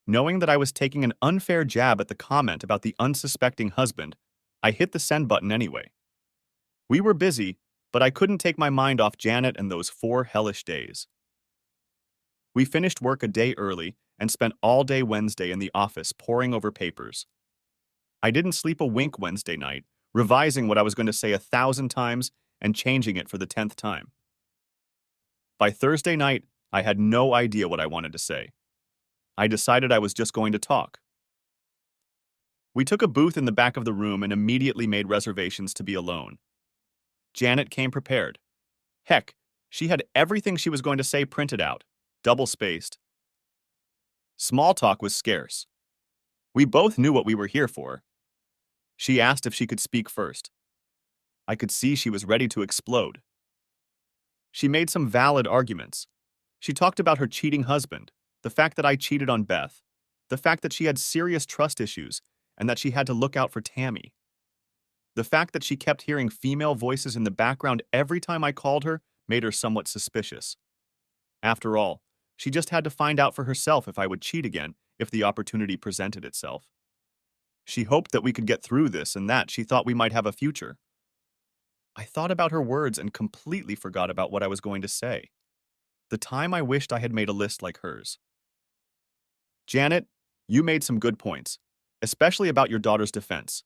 Knowing that I was taking an unfair jab at the comment about the unsuspecting husband, I hit the send button anyway. We were busy, but I couldn't take my mind off Janet and those 4 hellish days. We finished work a day early and spent all day Wednesday in the office poring over papers. I didn't sleep a wink Wednesday night, revising what I was going to say 1,000 times and changing it for the 10th time. By Thursday night, I had no idea what I wanted to say. I decided I was just going to talk. We took a booth in the back of the room and immediately made reservations to be alone. Janet came prepared. Heck, she had everything she was going to say printed out, double-spaced. Small talk was scarce. We both knew what we were here for. She asked if she could speak first. I could see she was ready to explode. She made some valid arguments. She talked about her cheating husband, the fact that I cheated on Beth, the fact that she had serious trust issues, and that she had to look out for Tammy. The fact that she kept hearing female voices in the background every time I called her made her somewhat suspicious. After all, she just had to find out for herself if I would cheat again if the opportunity presented itself. She hoped that we could get through this and that she thought we might have a future. I thought about her words and completely forgot about what I was going to say. The time I wished I had made a list like hers. Janet, you made some good points, especially about your daughter's defense.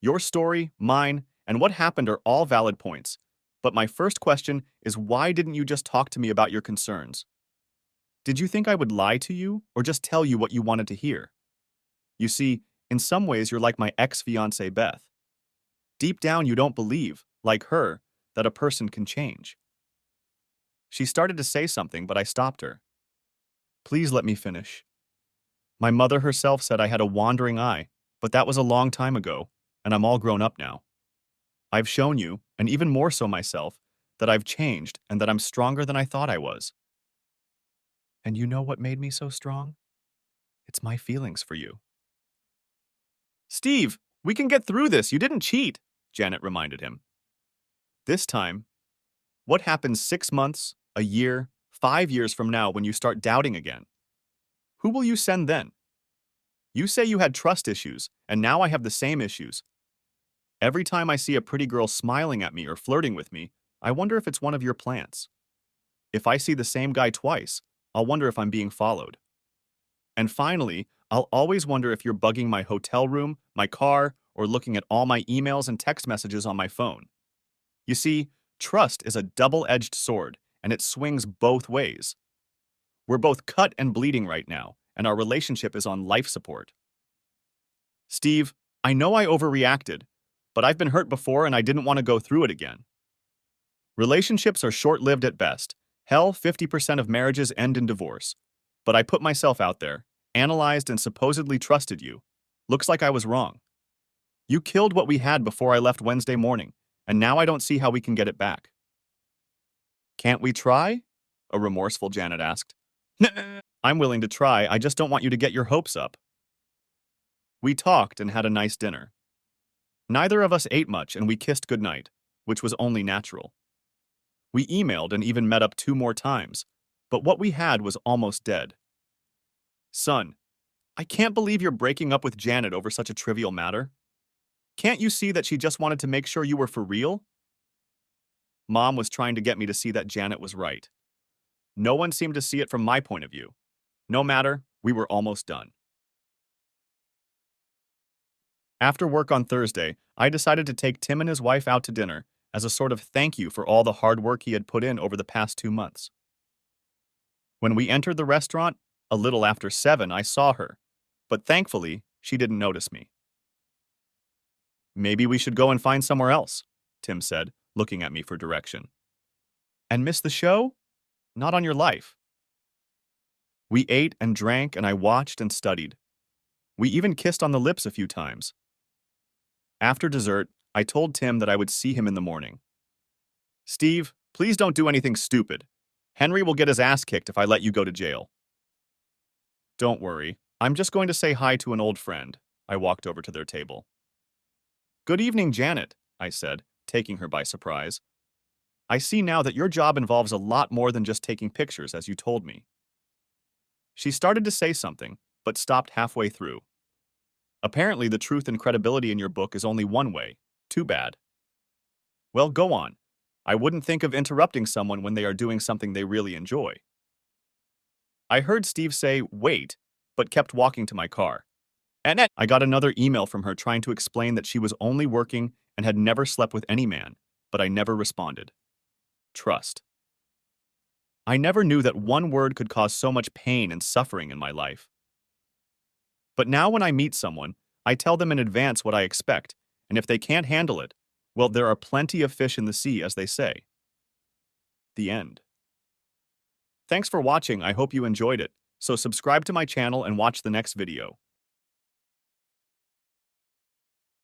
Your story, mine, and what happened are all valid points. But my first question is, why didn't you just talk to me about your concerns? Did you think I would lie to you or just tell you what you wanted to hear? You see, in some ways you're like my ex-fiancée Beth. Deep down you don't believe, like her, that a person can change. She started to say something, but I stopped her. Please let me finish. My mother herself said I had a wandering eye, but that was a long time ago, and I'm all grown up now. I've shown you, and even more so myself, that I've changed and that I'm stronger than I thought I was. And you know what made me so strong? It's my feelings for you. Steve, we can get through this. You didn't cheat, Janet reminded him. This time, what happens 6 months, a year, 5 years from now when you start doubting again? Who will you send then? You say you had trust issues, and now I have the same issues. Every time I see a pretty girl smiling at me or flirting with me, I wonder if it's one of your plants. If I see the same guy twice, I'll wonder if I'm being followed. And finally, I'll always wonder if you're bugging my hotel room, my car, or looking at all my emails and text messages on my phone. You see, trust is a double-edged sword, and it swings both ways. We're both cut and bleeding right now, and our relationship is on life support. Steve, I know I overreacted, but I've been hurt before and I didn't want to go through it again. Relationships are short-lived at best. Hell, 50% of marriages end in divorce. But I put myself out there, analyzed and supposedly trusted you. Looks like I was wrong. You killed what we had before I left Wednesday morning, and now I don't see how we can get it back. Can't we try? A remorseful Janet asked. I'm willing to try, I just don't want you to get your hopes up. We talked and had a nice dinner. Neither of us ate much and we kissed goodnight, which was only natural. We emailed and even met up 2 more times, but what we had was almost dead. Son, I can't believe you're breaking up with Janet over such a trivial matter. Can't you see that she just wanted to make sure you were for real? Mom was trying to get me to see that Janet was right. No one seemed to see it from my point of view. No matter, we were almost done. After work on Thursday, I decided to take Tim and his wife out to dinner as a sort of thank you for all the hard work he had put in over the past 2 months. When we entered the restaurant, a little after 7, I saw her, but thankfully, she didn't notice me. Maybe we should go and find somewhere else, Tim said, looking at me for direction. And miss the show? Not on your life. We ate and drank and I watched and studied. We even kissed on the lips a few times. After dessert, I told Tim that I would see him in the morning. Steve, please don't do anything stupid. Henry will get his ass kicked if I let you go to jail. Don't worry. I'm just going to say hi to an old friend. I walked over to their table. Good evening, Janet, I said, taking her by surprise. I see now that your job involves a lot more than just taking pictures, as you told me. She started to say something, but stopped halfway through. Apparently, the truth and credibility in your book is only one way. Too bad. Well, go on. I wouldn't think of interrupting someone when they are doing something they really enjoy. I heard Steve say, wait, but kept walking to my car. And then I got another email from her trying to explain that she was only working and had never slept with any man, but I never responded. Trust. I never knew that one word could cause so much pain and suffering in my life. But now when I meet someone, I tell them in advance what I expect, and if they can't handle it, well, there are plenty of fish in the sea, as they say. The end. Thanks for watching. I hope you enjoyed it. So subscribe to my channel and watch the next video.